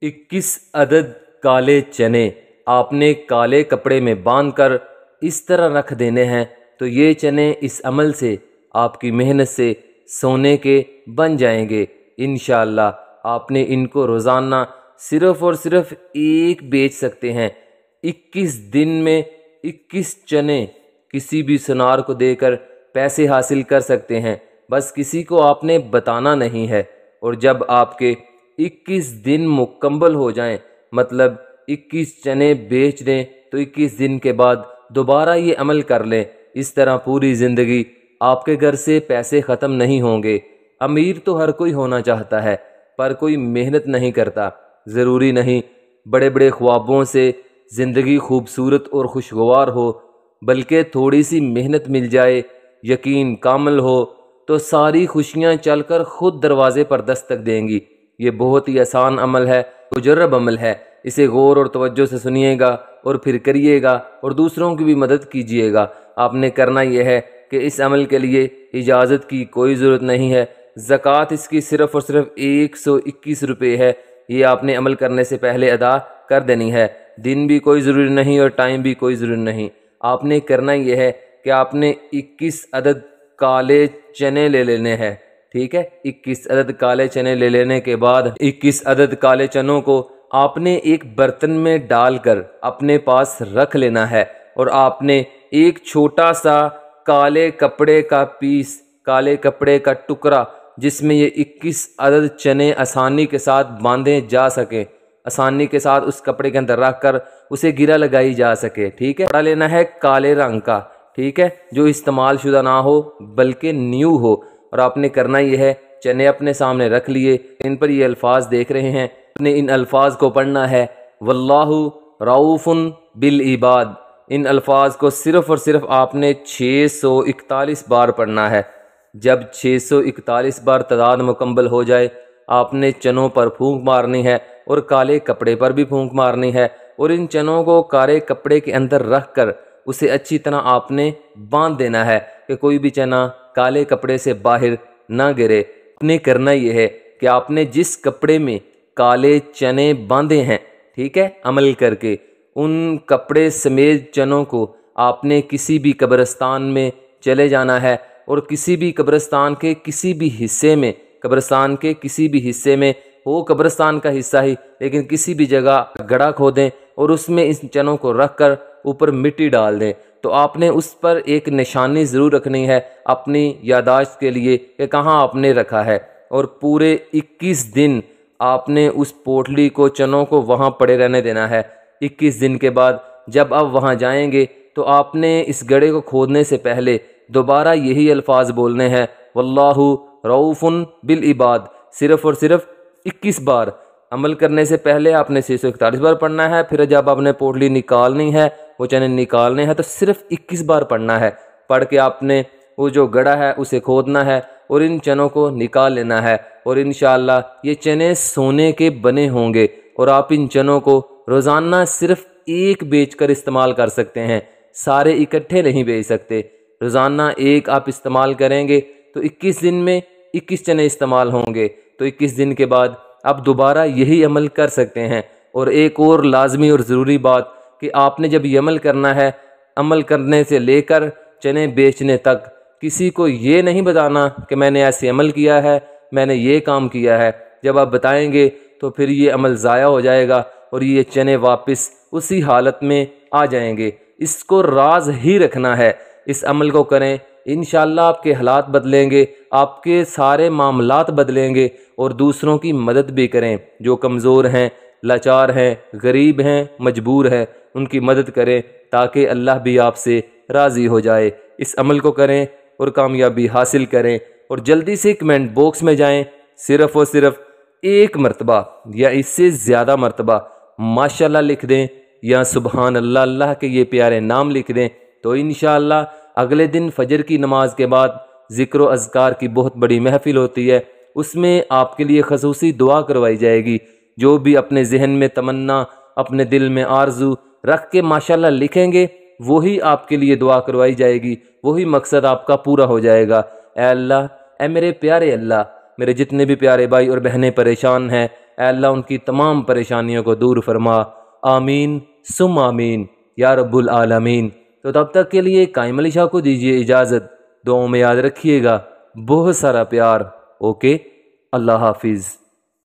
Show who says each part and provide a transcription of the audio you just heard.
Speaker 1: 21 عدد کالے چنے آپ نے کالے کپڑے میں باندھ کر اس طرح رکھ دینے ہیں، تو یہ چنے اس عمل سے آپ کی محنت سے سونے کے بن جائیں گے انشاءاللہ۔ آپ نے ان کو روزانہ صرف اور صرف ایک بیچ سکتے ہیں۔ 21 دن میں 21 چنے کسی بھی سنار کو دے کر پیسے حاصل کر سکتے ہیں، بس کسی کو آپ نے بتانا نہیں ہے۔ اور جب آپ کے 21 دن مکمل ہو جائیں، مطلب 21 چنے بیچ دیں، تو 21 دن کے بعد دوبارہ یہ عمل کر لیں۔ اس طرح پوری زندگی آپ کے گھر سے پیسے ختم نہیں ہوں گے۔ امیر تو ہر کوئی ہونا چاہتا ہے، پر کوئی محنت نہیں کرتا۔ ضروری نہیں بڑے بڑے خوابوں سے زندگی خوبصورت اور خوشگوار ہو، بلکہ تھوڑی سی محنت مل جائے، یقین کامل ہو، تو ساری خوشیاں چل کر خود دروازے پر دستک دیں گی۔ یہ بہت ہی آسان عمل ہے، مجرب عمل ہے۔ اسے غور اور توجہ سے سنیے گا اور پھر کریے گا اور دوسروں کی بھی مدد کیجیے گا۔ آپ نے کرنا یہ ہے کہ اس عمل کے لیے اجازت کی کوئی ضرورت نہیں ہے۔ زکوٰۃ اس کی صرف اور صرف 121 روپے ہے۔ یہ آپ نے عمل کرنے سے پہلے ادا کر دینی ہے۔ دن بھی کوئی ضروری نہیں اور ٹائم بھی کوئی ضروری نہیں۔ آپ نے کرنا یہ ہے کہ آپ نے 21 عدد کالے چنے لے لینے ہیں، ٹھیک ہے۔ 21 عدد کالے چنے لے لینے کے بعد 21 عدد کالے چنوں کو آپ نے ایک برتن میں ڈال کر اپنے پاس رکھ لینا ہے، اور آپ نے ایک چھوٹا سا کالے کپڑے کا پیس، کالے کپڑے کا ٹکڑا، جس میں یہ 21 عدد چنے آسانی کے ساتھ باندھے جا سکیں، آسانی کے ساتھ اس کپڑے کے اندر رکھ کر اسے گرہ لگائی جا سکے، ٹھیک ہے۔ کپڑا لینا ہے کالے رنگ کا، ٹھیک ہے، جو استعمال شدہ نہ ہو بلکہ نیو ہو۔ اور آپ نے کرنا یہ ہے، چنے اپنے سامنے رکھ لیے، ان پر یہ الفاظ دیکھ رہے ہیں، آپ نے ان الفاظ کو پڑھنا ہے، واللہ رؤوف بالعباد۔ ان الفاظ کو صرف اور صرف آپ نے 641 بار پڑھنا ہے۔ جب 641 بار تعداد مکمل ہو جائے، آپ نے چنوں پر پھونک مارنی ہے اور کالے کپڑے پر بھی پھونک مارنی ہے، اور ان چنوں کو کالے کپڑے کے اندر رکھ کر اسے اچھی طرح آپ نے باندھ دینا ہے کہ کوئی بھی چنا کالے کپڑے سے باہر نہ گرے۔ آپ نے کرنا یہ ہے کہ آپ نے جس کپڑے میں کالے چنے باندھے ہیں، ٹھیک ہے، عمل کر کے ان کپڑے سمیت چنوں کو آپ نے کسی بھی قبرستان میں چلے جانا ہے، اور کسی بھی قبرستان کے کسی بھی حصے میں، قبرستان کے کسی بھی حصے میں وہ قبرستان کا حصہ ہی، لیکن کسی بھی جگہ گڑھا کھودیں اور اس میں اس چنوں کو رکھ کر اوپر مٹی ڈال دیں۔ تو آپ نے اس پر ایک نشانی ضرور رکھنی ہے اپنی یادداشت کے لیے کہ کہاں آپ نے رکھا ہے، اور پورے 21 دن آپ نے اس پوٹلی کو، چنوں کو وہاں پڑے رہنے دینا ہے۔ 21 دن کے بعد جب آپ وہاں جائیں گے تو آپ نے اس گڑھے کو کھودنے سے پہلے دوبارہ یہی الفاظ بولنے ہیں، واللہ رؤوف بالعباد، صرف اور صرف 21 بار۔ عمل کرنے سے پہلے آپ نے 641 بار پڑھنا ہے، پھر جب آپ نے پوٹلی نکالنی ہے، وہ چنے نکالنے ہیں، تو صرف 21 بار پڑھنا ہے۔ پڑھ کے آپ نے وہ جو گڑھا ہے اسے کھودنا ہے اور ان چنوں کو نکال لینا ہے، اور انشاءاللہ یہ چنے سونے کے بنے ہوں گے، اور آپ ان چنوں کو روزانہ صرف ایک بیچ کر استعمال کر سکتے ہیں، سارے اکٹھے نہیں بیچ سکتے۔ روزانہ ایک آپ استعمال کریں گے تو 21 دن میں 21 چنے استعمال ہوں گے، تو 21 دن کے بعد آپ دوبارہ یہی عمل کر سکتے ہیں۔ اور ایک اور لازمی اور ضروری بات کہ آپ نے جب یہ عمل کرنا ہے، عمل کرنے سے لے کر چنے بیچنے تک کسی کو یہ نہیں بتانا کہ میں نے ایسے عمل کیا ہے، میں نے یہ کام کیا ہے۔ جب آپ بتائیں گے تو پھر یہ عمل ضائع ہو جائے گا اور یہ چنے واپس اسی حالت میں آ جائیں گے۔ اس کو راز ہی رکھنا ہے، اس عمل کو کریں، انشاءاللہ آپ کے حالات بدلیں گے، آپ کے سارے معاملات بدلیں گے، اور دوسروں کی مدد بھی کریں۔ جو کمزور ہیں، لاچار ہیں، غریب ہیں، مجبور ہیں، ان کی مدد کریں تاکہ اللہ بھی آپ سے راضی ہو جائے۔ اس عمل کو کریں اور کامیابی حاصل کریں، اور جلدی سے کمنٹ باکس میں جائیں، صرف اور صرف ایک مرتبہ یا اس سے زیادہ مرتبہ ماشاءاللہ لکھ دیں یا سبحان اللہ، اللہ کے یہ پیارے نام لکھ دیں، تو انشاءاللہ اگلے دن فجر کی نماز کے بعد ذکر و اذکار کی بہت بڑی محفل ہوتی ہے، اس میں آپ کے لیے خصوصی دعا کروائی جائے گی۔ جو بھی اپنے ذہن میں تمنا، اپنے دل میں آرزو رکھ کے ماشاءاللہ لکھیں گے، وہی آپ کے لیے دعا کروائی جائے گی، وہی مقصد آپ کا پورا ہو جائے گا۔ اے اللہ، اے میرے پیارے اللہ، میرے جتنے بھی پیارے بھائی اور بہنیں پریشان ہیں، اے اللہ ان کی تمام پریشانیوں کو دور فرما، آمین سم آمین یا رب العالمین۔ تو تب تک کے لیے قائم علی شاہ کو دیجیے اجازت، دعاؤں میں یاد رکھیے گا، بہت سارا پیار۔ اوکے، اللہ حافظ۔